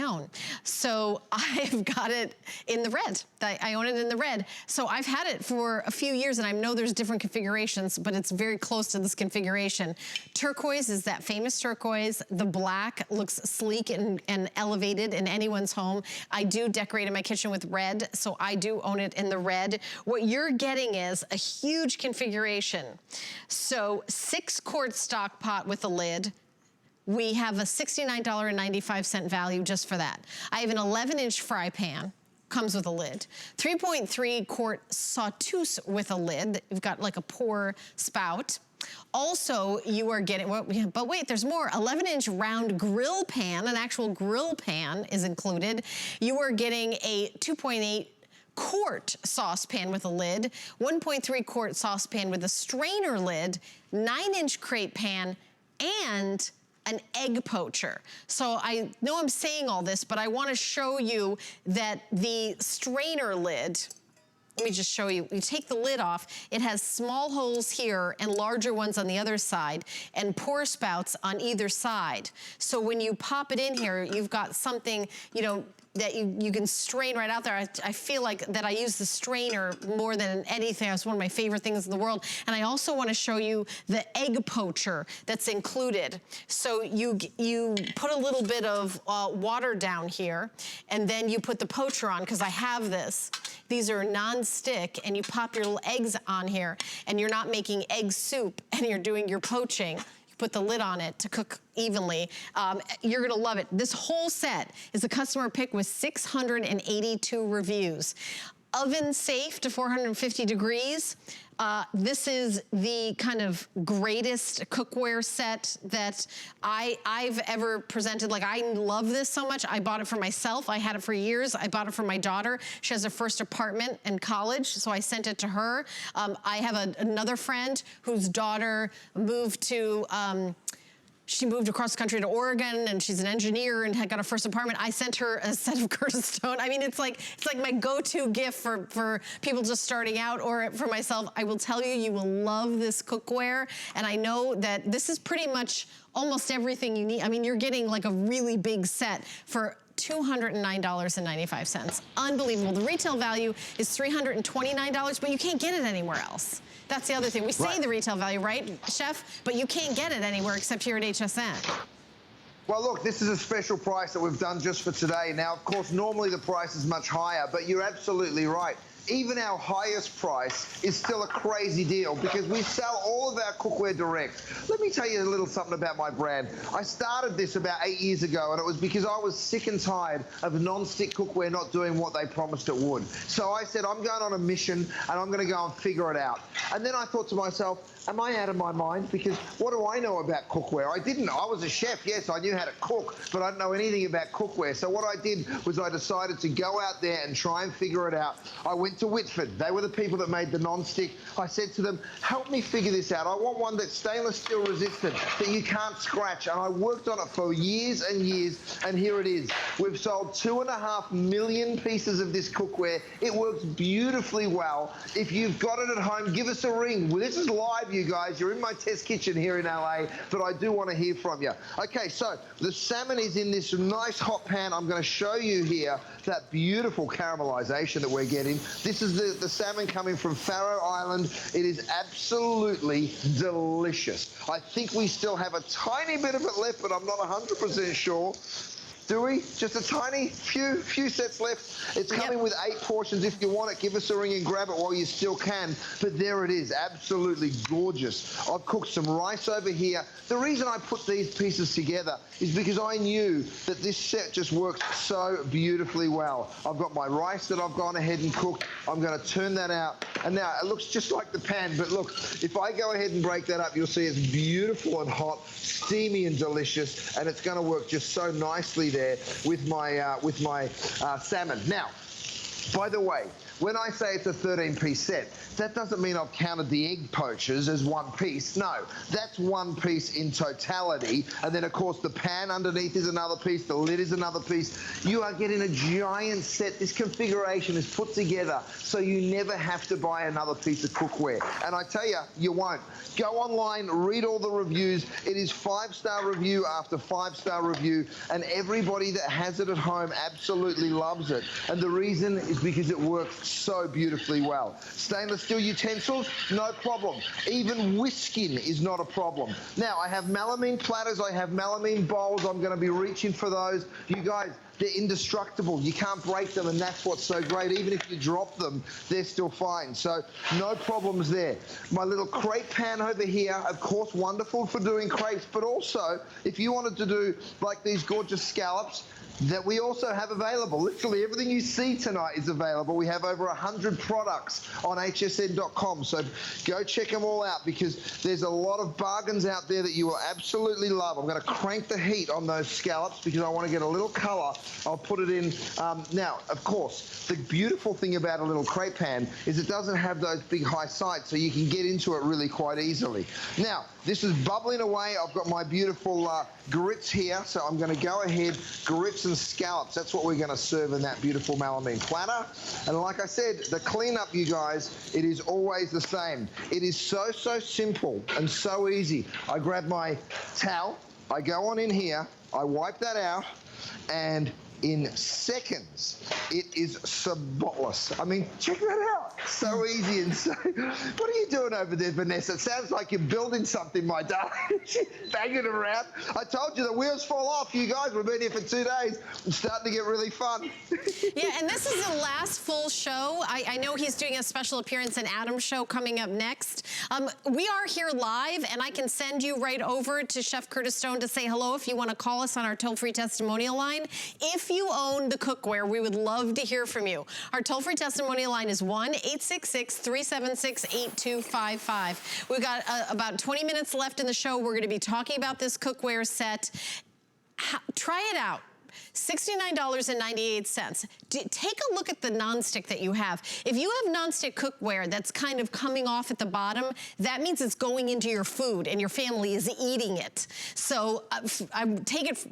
town. So I've got it in the red. I own it in the red. So I've had it for a few years, and I know there's different configurations, but it's very close to this configuration. Turquoise is that famous turquoise. The black looks sleek and elevated in anyone's home. I do decorate in my kitchen with red, so I do own it in the red. What you're getting is a huge configuration. So 6-quart stock pot with a lid. We have a $69.95 value just for that. I have an 11-inch fry pan. Comes with a lid. 3.3-quart Sauteuse with a lid. You've got like a pour spout. Also, you are getting, well, but wait, there's more. 11-inch round grill pan, an actual grill pan is included. You are getting a 2.8-quart saucepan with a lid, 1.3-quart saucepan with a strainer lid, 9-inch crepe pan, and an egg poacher. So I know I'm saying all this, but I want to show you that the strainer lid, let me just show you. You take the lid off, it has small holes here and larger ones on the other side and pour spouts on either side. So when you pop it in here, you've got something, you know, that you can strain right out there. I feel like that I use the strainer more than anything. It's one of my favorite things in the world. And I also want to show you the egg poacher that's included. So you put a little bit of water down here, and then you put the poacher on, because I have this. These are non-stick, and you pop your little eggs on here, and you're not making egg soup, and you're doing your poaching. Put the lid on it to cook evenly. You're gonna love it. This whole set is a customer pick with 682 reviews. Oven safe to 450 degrees. This is the kind of greatest cookware set that I've ever presented. Like, I love this so much. I bought it for myself. I had it for years. I bought it for my daughter. She has her first apartment in college, so I sent it to her. I have another friend whose daughter moved to, she moved across the country to Oregon, and she's an engineer and had got her first apartment. I sent her a set of Curtis Stone. I mean, it's like my go-to gift for people just starting out, or for myself. I will tell you, you will love this cookware, and I know that this is pretty much almost everything you need. I mean, you're getting like a really big set for $209.95. Unbelievable. The retail value is $329, but you can't get it anywhere else. That's the other thing. We say the retail value, right, Chef? But you can't get it anywhere except here at HSN. Well, look, this is a special price that we've done just for today. Now, of course, normally the price is much higher, but you're absolutely right. Even our highest price is still a crazy deal because we sell all of our cookware direct. Let me tell you a little something about my brand. I started this about 8 years ago, and it was because I was sick and tired of non-stick cookware not doing what they promised it would. So I said, I'm going on a mission, and I'm going to go and figure it out. And then I thought to myself, am I out of my mind? Because what do I know about cookware? I didn't. I was a chef, yes, I knew how to cook, but I didn't know anything about cookware. So what I did was I decided to go out there and try and figure it out. I went to Whitford. They were the people that made the non-stick. I said to them, help me figure this out. I want one that's stainless steel resistant, that you can't scratch. And I worked on it for years and years, and here it is. We've sold 2.5 million pieces of this cookware. It works beautifully well. If you've got it at home, give us a ring. Well, this is live, you guys. You're in my test kitchen here in LA, but I do want to hear from you. Okay, so the salmon is in this nice hot pan. I'm going to show you here that beautiful caramelization that we're getting. This is the salmon coming from Faroe Island. It is absolutely delicious. I think we still have a tiny bit of it left, but I'm not 100% sure. Do we? Just a tiny few sets left. It's coming with 8 portions. If you want it, give us a ring and grab it while you still can. But there it is, absolutely gorgeous. I've cooked some rice over here. The reason I put these pieces together is because I knew that this set just works so beautifully well. I've got my rice that I've gone ahead and cooked. I'm going to turn that out. And now it looks just like the pan, but look, if I go ahead and break that up, you'll see it's beautiful and hot, steamy and delicious, and it's going to work just so nicely there with my salmon. Now, by the way, when I say it's a 13-piece set, that doesn't mean I've counted the egg poachers as one piece. No, that's one piece in totality. And then, of course, the pan underneath is another piece. The lid is another piece. You are getting a giant set. This configuration is put together so you never have to buy another piece of cookware. And I tell you, you won't. Go online, read all the reviews. It is 5-star review after 5-star review, and everybody that has it at home absolutely loves it. And the reason is because it works so beautifully well. Stainless steel utensils, no problem. Even whisking is not a problem. Now, I have melamine platters, I have melamine bowls. I'm going to be reaching for those. You guys, they're indestructible. You can't break them, and that's what's so great. Even if you drop them, they're still fine. So no problems there. My little crepe pan over here, of course, wonderful for doing crepes, but also if you wanted to do like these gorgeous scallops that we also have available. Literally everything you see tonight is available. We have over 100 products on hsn.com, so go check them all out because there's a lot of bargains out there that you will absolutely love. I'm going to crank the heat on those scallops because I want to get a little color. I'll put it in. Now, of course, the beautiful thing about a little crepe pan is it doesn't have those big high sides, so you can get into it really quite easily. Now, this is bubbling away. I've got my beautiful grits here, so I'm going to go ahead, grits and scallops. That's what we're going to serve in that beautiful melamine platter. And like I said, the cleanup, you guys, it is always the same. It is so simple and so easy. I grab my towel, I go on in here, I wipe that out, and in seconds, it is spotless. I mean, check that out. So easy and so... What are you doing over there, Vanessa? It sounds like you're building something, my darling. She's banging around. I told you the wheels fall off. You guys, we've been here for 2 days. It's starting to get really fun. Yeah, and this is the last full show. I know he's doing a special appearance in Adam's show coming up next. We are here live, and I can send you right over to Chef Curtis Stone to say hello if you want to call us on our toll-free testimonial line. If you own the cookware, we would love to hear from you. Our toll-free testimonial line is 1-866-376-8255. We've got about 20 minutes left in the show. We're going to be talking about this cookware set. Try it out. $69.98. Take a look at the nonstick that you have. If you have nonstick cookware that's kind of coming off at the bottom, that means it's going into your food and your family is eating it. So I take it,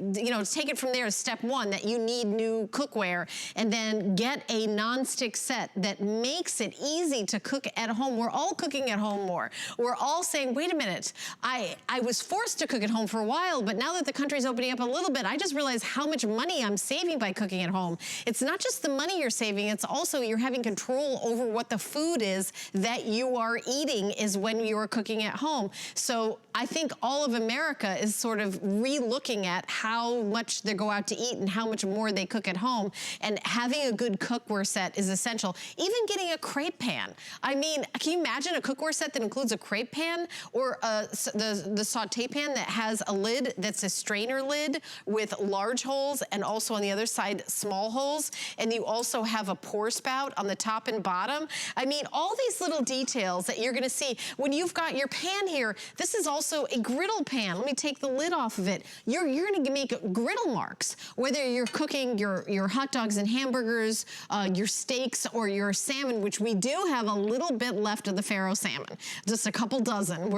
take it from there as step one, that you need new cookware, and then get a nonstick set that makes it easy to cook at home. We're all cooking at home more. We're all saying, wait a minute, I was forced to cook at home for a while, but now that the country's opening up a little bit, I just realized how much money I'm saving by cooking at home. It's not just the money you're saving, it's also you're having control over what the food is that you are eating is when you're cooking at home. So I think all of America is sort of re-looking at how much they go out to eat and how much more they cook at home. And having a good cookware set is essential. Even getting a crepe pan. I mean, can you imagine a cookware set that includes a crepe pan or the saute pan that has a lid that's a strainer lid with large holes and also on the other side small holes, and you also have a pour spout on the top and bottom. I mean, all these little details that you're gonna see. When you've got your pan here, this is also a griddle pan. Let me take the lid off of it. You're gonna make griddle marks, whether you're cooking your hot dogs and hamburgers, your steaks, or your salmon, which we do have a little bit left of the Faro salmon, just a couple dozen.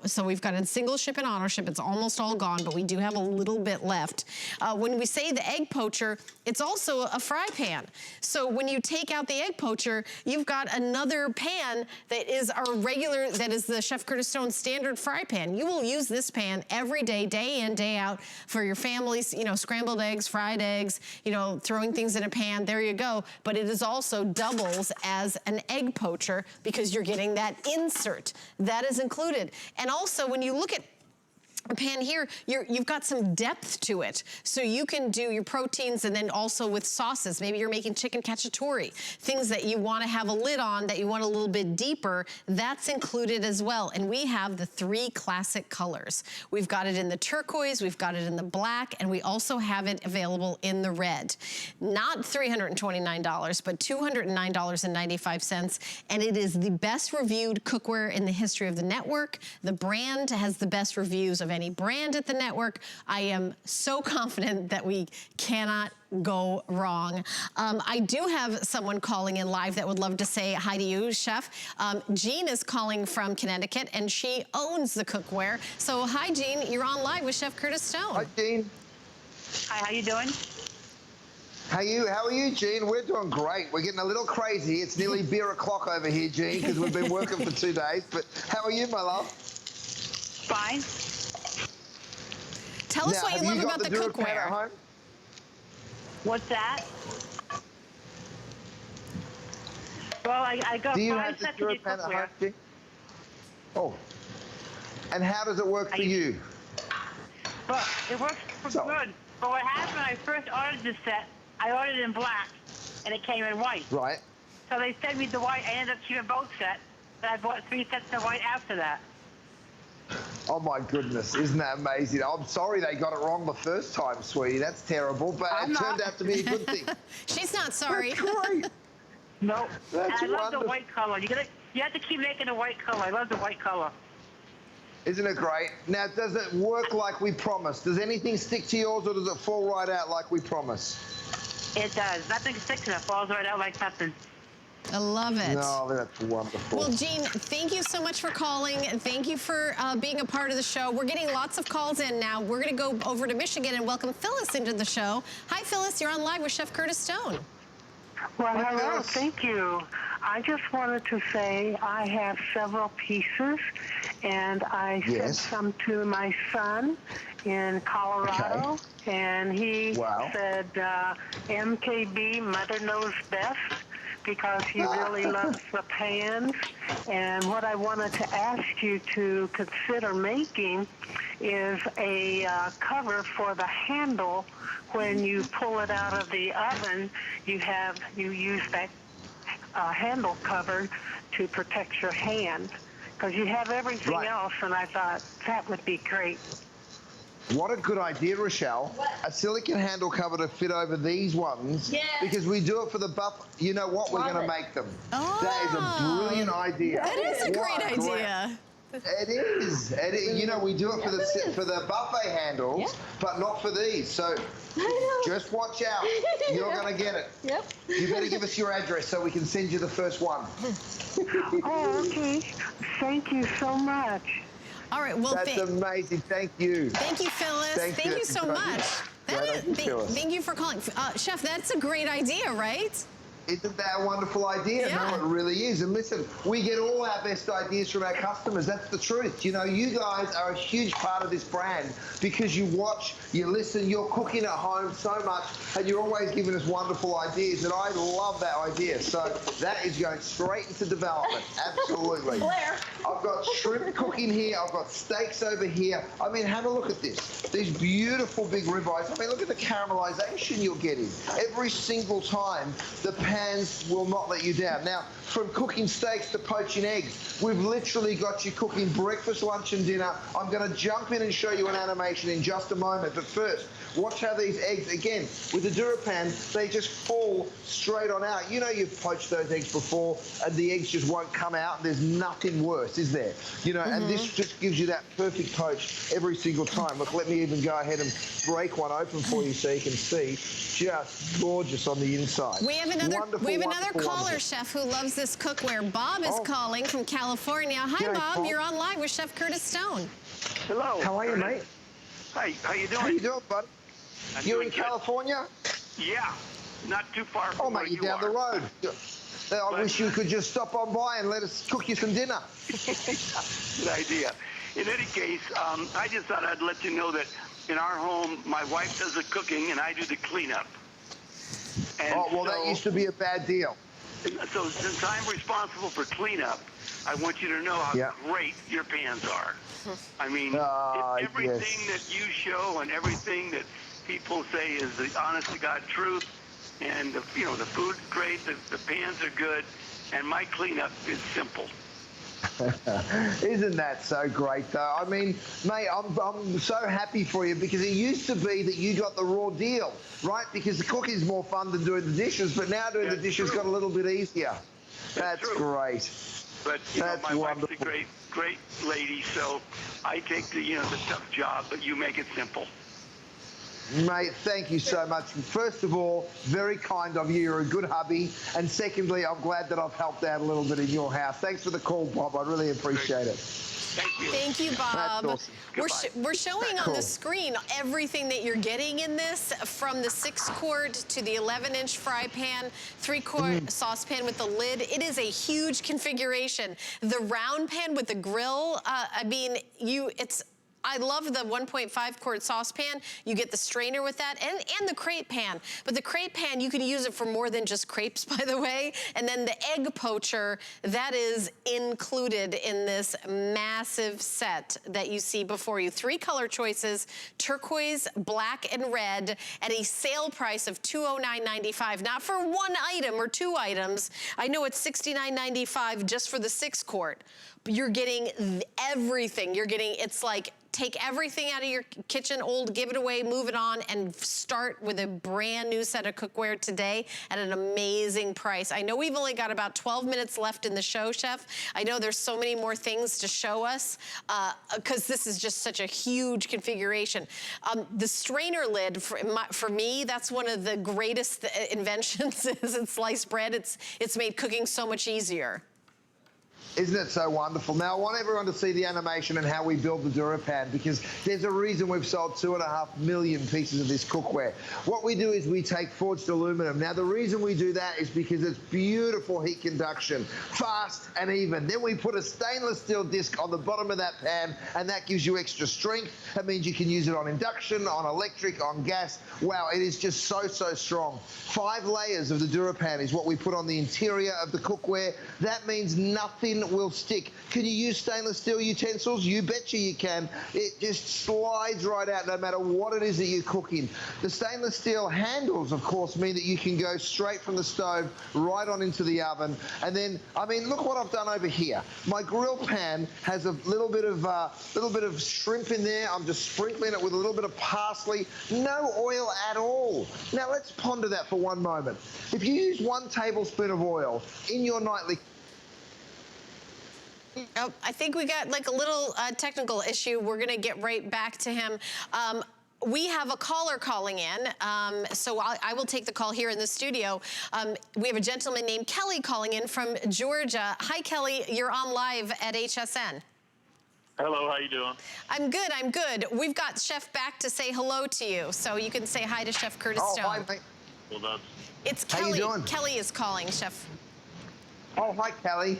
So we've got a single ship and auto ship. It's almost all gone, but we do have a little bit left. When we say the egg poacher, it's also a fry pan. So when you take out the egg poacher, you've got another pan that is our regular, that is the Chef Curtis Stone standard fry pan. You will use this pan every day, day in, day out for your families, scrambled eggs, fried eggs, throwing things in a pan, there you go. But it is also doubles as an egg poacher because you're getting that insert. That is included. And also when you look at a pan here, you've got some depth to it. So you can do your proteins and then also with sauces. Maybe you're making chicken cacciatore, things that you want to have a lid on that you want a little bit deeper, that's included as well. And we have the 3 classic colors. We've got it in the turquoise, we've got it in the black, and we also have it available in the red. Not $329, but $209.95. And it is the best reviewed cookware in the history of the network. The brand has the best reviews of any brand at the network. I am so confident that we cannot go wrong. I do have someone calling in live that would love to say hi to you, Chef. Jean is calling from Connecticut, and she owns the cookware. So hi, Jean. You're on live with Chef Curtis Stone. Hi, Jean. Hi, how you doing? How are you, Jean? We're doing great. We're getting a little crazy. It's nearly beer o'clock over here, Jean, because we've been working for 2 days. But how are you, my love? Fine. Tell us what you love about the cookware. At home? What's that? Well, I got 5 sets of DuraPan cookware. at home? Oh. And how does it work for you? Well, it works good. But what happened when I first ordered this set, I ordered it in black, and it came in white. Right. So they sent me the white. I ended up keeping both sets, and I bought 3 sets of white after that. Oh, my goodness. Isn't that amazing? I'm sorry they got it wrong the first time, sweetie. That's terrible, but it turned out to be a good thing. She's not sorry. That's great. No. That's and I love wonderful. the white color. You have to keep making the white color. I love the white color. Isn't it great? Now, does it work like we promised? Does anything stick to yours, or does it fall right out like we promised? It does. Nothing sticks in it. Falls right out like nothing. I love it. No, that's wonderful. Well, Jean, thank you so much for calling. Thank you for being a part of the show. We're getting lots of calls in now. We're going to go over to Michigan and welcome Phyllis into the show. Hi, Phyllis. You're on live with Chef Curtis Stone. Well, hello. Thank you. I just wanted to say I have several pieces, and I sent some to my son in Colorado, and he said, MKB, Mother Knows Best, because he really loves the pans. And what I wanted to ask you to consider making is a cover for the handle. When you pull it out of the oven, you use that handle cover to protect your hand, because you have everything else, and I thought that would be great. What a good idea, Rochelle. A silicone handle cover to fit over these ones. Yes. Because we do it for the buff. You know what? We're going to make them. Oh, that is a brilliant idea. That is a great idea. It is. You know, we do it for the buffet handles, but not for these. So just watch out. You're going to get it. Yep. You better give us your address so we can send you the first one. Oh, okay. Thank you so much. All right. Well, that's amazing. Thank you. Thank you, Phyllis. Thank you so much. Thank you for calling. Chef, that's a great idea, right? Isn't that a wonderful idea? Yeah. No, it really is. And listen, we get all our best ideas from our customers. That's the truth. You know, you guys are a huge part of this brand because you watch, you listen, you're cooking at home so much, and you're always giving us wonderful ideas, and I love that idea. So that is going straight into development. Absolutely. Blair. I've got shrimp cooking here. I've got steaks over here. I mean, have a look at this. These beautiful big ribeyes. I mean, look at the caramelization you're getting. Every single time, the pans will not let you down. Now, from cooking steaks to poaching eggs, we've literally got you cooking breakfast, lunch, and dinner. I'm going to jump in and show you an animation in just a moment. But first, watch how these eggs, again, with the DuraPan, they just fall straight on out. You know you've poached those eggs before, and the eggs just won't come out. There's nothing worse, is there? You know, and this just gives you that perfect poach every single time. Look, let me even go ahead and break one open for you so you can see. Just gorgeous on the inside. We have another caller, Chef, who loves this cookware. Bob is calling from California. Hi, Bob. You're on live with Chef Curtis Stone. Hello. How are you, mate? Hi. How you doing? How you doing, bud? You're in California? Yeah. Not too far from mate, you're down the road. I wish you could just stop on by and let us cook you some dinner. Good idea. In any case, I just thought I'd let you know that in our home, my wife does the cooking and I do the cleanup. And that used to be a bad deal. So since I'm responsible for cleanup, I want you to know how great your pans are. I mean, everything that you show and everything that people say is the honest-to-God truth. And, the food's great, the pans are good, and my cleanup is simple. Isn't that so great, though? I mean, mate, I'm so happy for you because it used to be that you got the raw deal, right? Because the cooking's more fun than doing the dishes, but now doing the dishes got a little bit easier. That's great. But my wife's a great lady, so I take the tough job, but you make it simple. Mate, thank you so much. First of all, very kind of you. You're a good hubby. And secondly, I'm glad that I've helped out a little bit in your house. Thanks for the call, Bob. I really appreciate it. Thank you. Thank you, Bob. That's awesome. We're showing on the screen everything that you're getting in this, from the 6-quart to the 11-inch fry pan, 3-quart saucepan with the lid. It is a huge configuration. The round pan with the grill, I love the 1.5-quart saucepan. You get the strainer with that, and the crepe pan. But the crepe pan, you can use it for more than just crepes, by the way. And then the egg poacher, that is included in this massive set that you see before you. 3 color choices: turquoise, black, and red, at a sale price of $209.95. Not for 1 item or 2 items. I know it's $69.95 just for the 6-quart. But you're getting everything. It's like, take everything out of your kitchen, old, give it away, move it on, and start with a brand new set of cookware today at an amazing price. I know we've only got about 12 minutes left in the show, Chef. I know there's so many more things to show us, because this is just such a huge configuration. The strainer lid, for me, that's one of the greatest inventions is in sliced bread. It's made cooking so much easier. Isn't it so wonderful? Now, I want everyone to see the animation and how we build the DuraPan, because there's a reason we've sold 2.5 million pieces of this cookware. What we do is we take forged aluminum. Now, the reason we do that is because it's beautiful heat conduction, fast and even. Then we put a stainless steel disc on the bottom of that pan, and that gives you extra strength. That means you can use it on induction, on electric, on gas. Wow, it is just so strong. 5 layers of the DuraPan is what we put on the interior of the cookware. That means nothing will stick. Can you use stainless steel utensils? You betcha you can. It just slides right out no matter what it is that you're cooking. The stainless steel handles, of course, mean that you can go straight from the stove right on into the oven. And then, I mean, look what I've done over here. My grill pan has a little bit of shrimp in there. I'm just sprinkling it with a little bit of parsley. No oil at all. Now let's ponder that for one moment. If you use 1 tablespoon of oil in your nightly... Oh, I think we got like a little technical issue. We're gonna get right back to him. We have a caller calling in, so I will take the call here in the studio. We have a gentleman named Kelly calling in from Georgia. Hi, Kelly, you're on live at HSN. Hello, how you doing? I'm good, I'm good. We've got Chef back to say hello to you, so you can say hi to Chef Curtis Stone. Hi, mate. Well done. It's Kelly. Kelly. How you doing? Kelly is calling, Chef. Oh, hi, Kelly.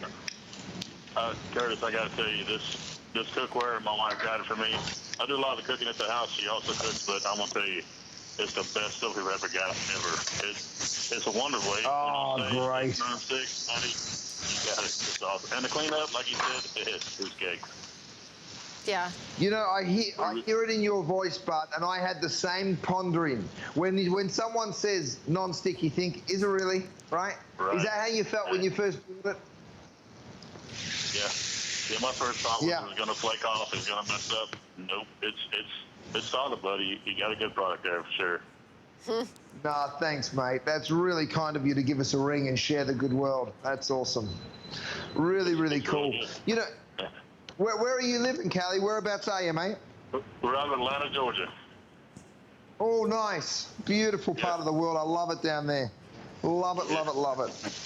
Curtis, I gotta tell you, this cookware, my wife got it for me. I do a lot of the cooking at the house. She also cooks, but I'm gonna tell you, it's the best stuff we've ever got, ever. It's a wonderful. Oh, great. Nonstick, honey, you got it. It's awesome. And the cleanup, like you said, it's cake. Yeah. You know, I hear it in your voice, Bart, and I had the same pondering. When someone says non-stick, you think, is it really? Right? Is that how you felt when you first did it? Yeah, my first thought was it was going to flake off, it was going to mess up. Nope, it's solid, buddy. You got a good product there for sure. Nah, thanks, mate. That's really kind of you to give us a ring and share the good world. That's awesome. Really cool. You know, where are you living, Callie? Whereabouts are you, mate? We're out of Atlanta, Georgia. Oh, nice. Beautiful part of the world. I love it down there. Love it, love it.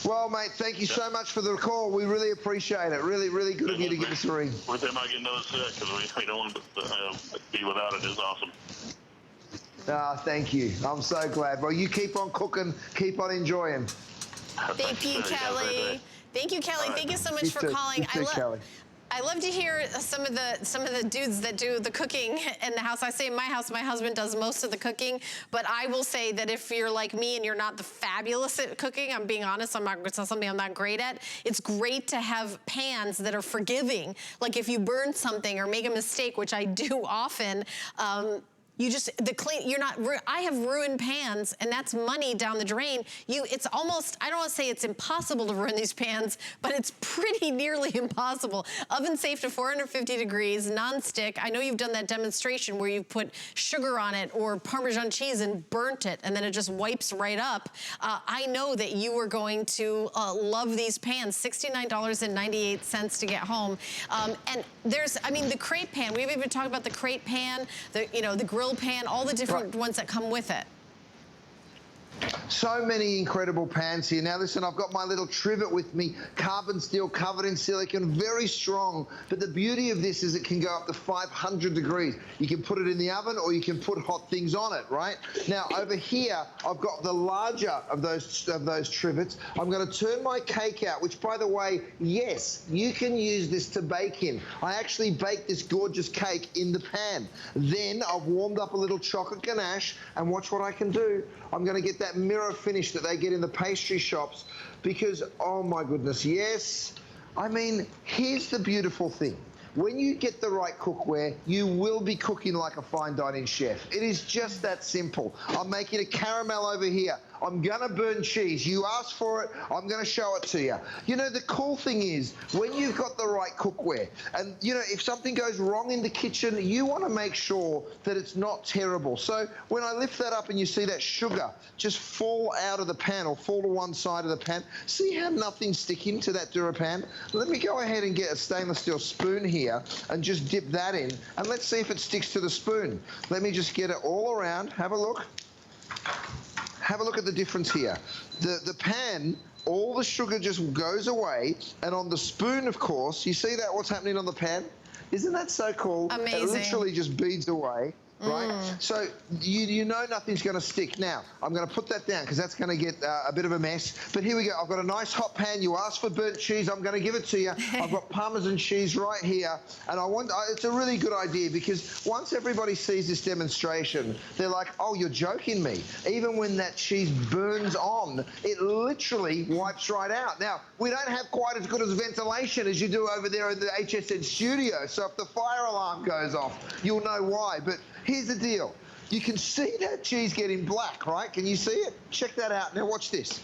Well, mate, thank you so much for the call. We really appreciate it. Really good of you to give us a ring. With them, I get another set because we don't want to be without it. It's awesome. Thank you. I'm so glad. Well, you keep on cooking, keep on enjoying. Thank you, Kelly. Thank you, Kelly. Thank you so much for calling. I love to hear some of the dudes that do the cooking in the house. I say in my house, my husband does most of the cooking, but I will say that if you're like me and you're not the fabulous at cooking, I'm being honest, it's not something I'm not great at, it's great to have pans that are forgiving. Like if you burn something or make a mistake, which I do often, You just, I have ruined pans, and that's money down the drain. It's almost, I don't want to say it's impossible to ruin these pans, but it's pretty nearly impossible. Oven safe to 450 degrees, non-stick. I know you've done that demonstration where you've put sugar on it or Parmesan cheese and burnt it, and then it just wipes right up. I know that you are going to love these pans, $69.98 to get home. And there's, I mean, the Crepe pan, we've even talked about the Crepe pan, the grill pan, all the different ones that come with it. So many incredible pans here. Now listen, I've got my little trivet with me, carbon steel covered in silicone, very strong. But the beauty of this is it can go up to 500 degrees. You can put it in the oven or you can put hot things on it, right? Now over here, I've got the larger of those trivets. I'm going to turn my cake out, which by the way, yes, you can use this to bake in. I actually baked this gorgeous cake in the pan. Then I've warmed up a little chocolate ganache, and watch what I can do. I'm going to get that mirror finish that they get in the pastry shops because, oh my goodness, yes. I mean, here's the beautiful thing. When you get the right cookware, you will be cooking like a fine dining chef. It is just that simple. I'm making a caramel over here. I'm gonna burn cheese. You asked for it, I'm gonna show it to you. You know, the cool thing is, when you've got the right cookware, and you know, if something goes wrong in the kitchen, you wanna make sure that it's not terrible. So when I lift that up and you see that sugar just fall out of the pan or fall to one side of the pan, see how nothing's sticking to that DuraPan? Let me go ahead and get a stainless steel spoon here and just dip that in, and let's see if it sticks to the spoon. Let me just get it all around, have a look. Have a look at the difference here. The pan, all the sugar just goes away, and on the spoon, of course, you see that what's happening on the pan? Isn't that so cool? Amazing. It literally just beads away. Right? So you know nothing's going to stick. Now, I'm going to put that down because that's going to get a bit of a mess. But here we go. I've got a nice hot pan. You asked for burnt cheese. I'm going to give it to you. I've got Parmesan cheese right here. And it's a really good idea because once everybody sees this demonstration, they're like, oh, you're joking me. Even when that cheese burns on, it literally wipes right out. Now, we don't have quite as good as ventilation as you do over there in the HSN studio. So if the fire alarm goes off, you'll know why. But here's the deal. You can see that cheese getting black, right? Can you see it? Check that out. Now watch this.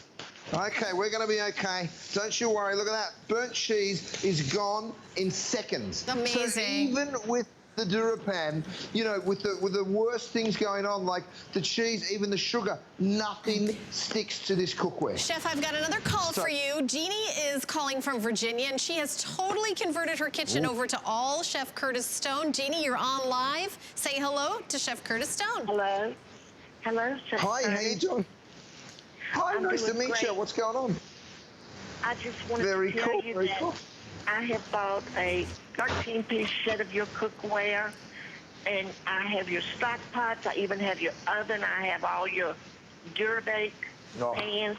Okay, we're going to be okay. Don't you worry. Look at that. Burnt cheese is gone in seconds. Amazing. So even with the DuraPan, you know, with the worst things going on, like the cheese, even the sugar, nothing sticks to this cookware. Chef, I've got another call for you. Jeannie is calling from Virginia, and she has totally converted her kitchen over to all Chef Curtis Stone. Jeannie, you're on live. Say hello to Chef Curtis Stone. Hello. Hello, Chef. Hi, how you doing? Hi, nice to meet you. What's going on? I just wanted to tell you that I have bought a 13-piece set of your cookware, and I have your Stockpots. I even have your oven. I have all your DuraBake pans.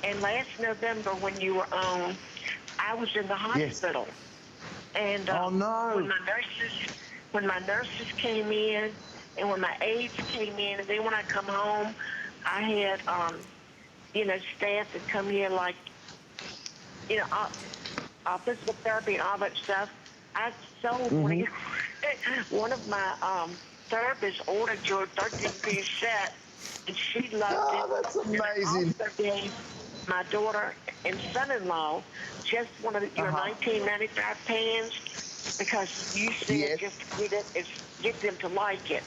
And last November, when you were on, I was in the hospital. And oh no! When my nurses came in, and when my aides came in, and then when I come home, I had staff that come here like physical therapy and all that stuff. I sold one of my therapists ordered your 13-piece set, and she loved it. Oh, that's amazing. And I also gave my daughter and son-in-law just one of your 1995 pans because you said just get them to like it.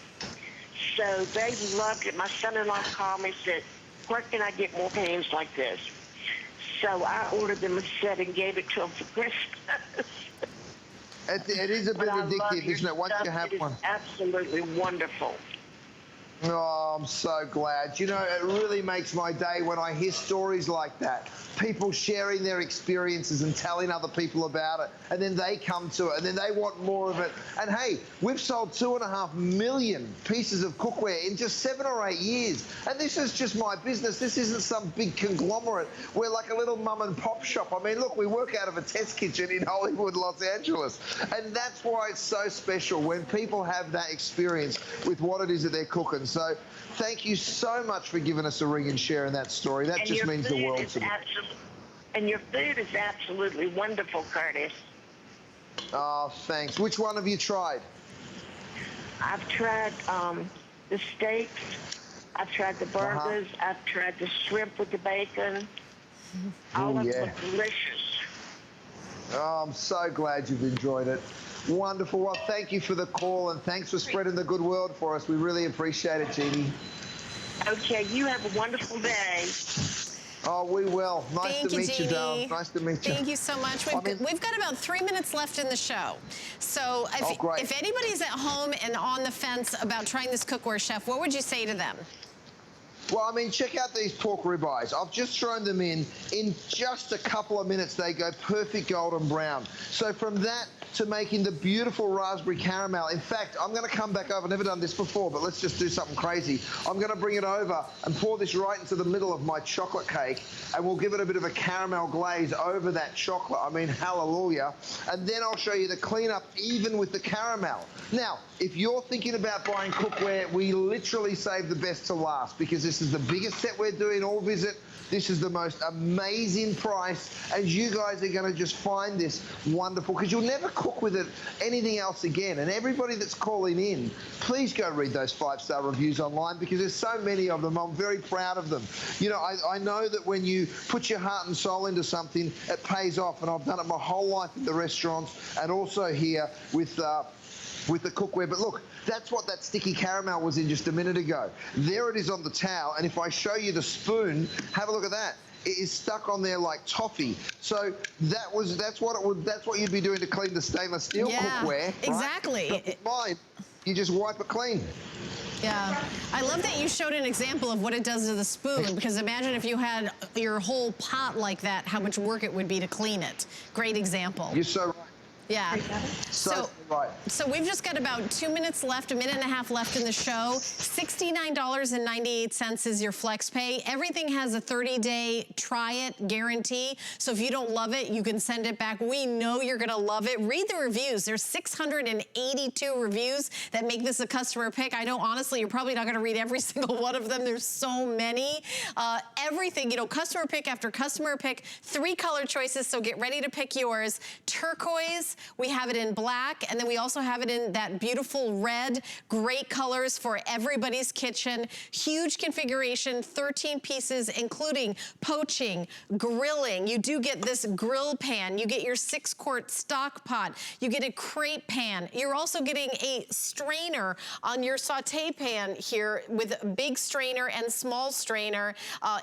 So they loved it. My son-in-law called me and said, where can I get more pans like this? So I ordered them a set and gave it to them for Christmas. It is a bit addictive, isn't it? Once you have one. Absolutely wonderful. Oh, I'm so glad. You know, it really makes my day when I hear stories like that. People sharing their experiences and telling other people about it, and then they come to it, and then they want more of it. And hey, we've sold 2.5 million pieces of cookware in just 7 or 8 years. And this is just my business. This isn't some big conglomerate. We're like a little mum and pop shop. I mean, look, we work out of a test kitchen in Hollywood, Los Angeles. And that's why it's so special when people have that experience with what it is that they're cooking. So thank you so much for giving us a ring and sharing that story. That just means the world to me. And your food is absolutely wonderful, Curtis. Oh, thanks. Which one have you tried? I've tried the steaks. I've tried the burgers. I've tried the shrimp with the bacon. All of them look delicious. Oh, I'm so glad you've enjoyed it. Wonderful. Well, thank you for the call, and thanks for spreading the good word for us. We really appreciate it, Jeannie. Okay, you have a wonderful day. Oh, we will. Nice Thank to meet you, darling. Nice to meet you. Thank you so much. We've got about 3 minutes left in the show. So if anybody's at home and on the fence about trying this cookware, Chef, what would you say to them? Well, I mean, check out these pork ribeyes. I've just thrown them in. In just a couple of minutes, they go perfect golden brown. So from that to making the beautiful raspberry caramel. In fact, I'm going to come back over. I've never done this before, but let's just do something crazy. I'm going to bring it over and pour this right into the middle of my chocolate cake, and we'll give it a bit of a caramel glaze over that chocolate. I mean, hallelujah. And then I'll show you the cleanup even with the caramel. Now, if you're thinking about buying cookware, we literally save the best to last because this is the biggest set we're doing all visit. This is the most amazing price, and you guys are going to just find this wonderful because you'll never cook with it anything else again. And everybody that's calling in, please go read those 5-star reviews online because there's so many of them. I'm very proud of them. You know, I know that when you put your heart and soul into something, it pays off, and I've done it my whole life in the restaurants and also here with the cookware. But look, that's what that sticky caramel was in just a minute ago. There it is on the towel, and if I show you the spoon, have a look at that. It is stuck on there like toffee. So that's what you'd be doing to clean the stainless steel cookware. Right? Exactly. But with mine, you just wipe it clean. Yeah, I love that you showed an example of what it does to the spoon, because imagine if you had your whole pot like that, how much work it would be to clean it. Great example. You're so right. Yeah. So we've just got about 2 minutes left, a minute and a half left in the show. $69.98 is your flex pay. Everything has a 30-day try it guarantee. So if you don't love it, you can send it back. We know you're going to love it. Read the reviews. There's 682 reviews that make this a customer pick. I know, honestly, you're probably not going to read every single one of them. There's so many. Everything, you know, customer pick after customer pick. 3 color choices, so get ready to pick yours. Turquoise. We have it in black, and then we also have it in that beautiful red. Great colors for everybody's kitchen. Huge configuration, 13 pieces, including poaching, grilling. You do get this grill pan. You get your 6-quart stock pot. You get a crepe pan. You're also getting a strainer on your saute pan here with a big strainer and small strainer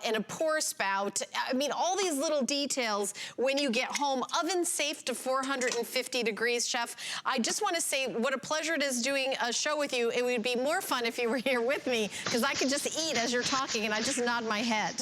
and a pour spout. I mean, all these little details when you get home. Oven safe to 450 degrees, Chef. I just want to say what a pleasure it is doing a show with you. It would be more fun if you were here with me because I could just eat as you're talking and I just nod my head.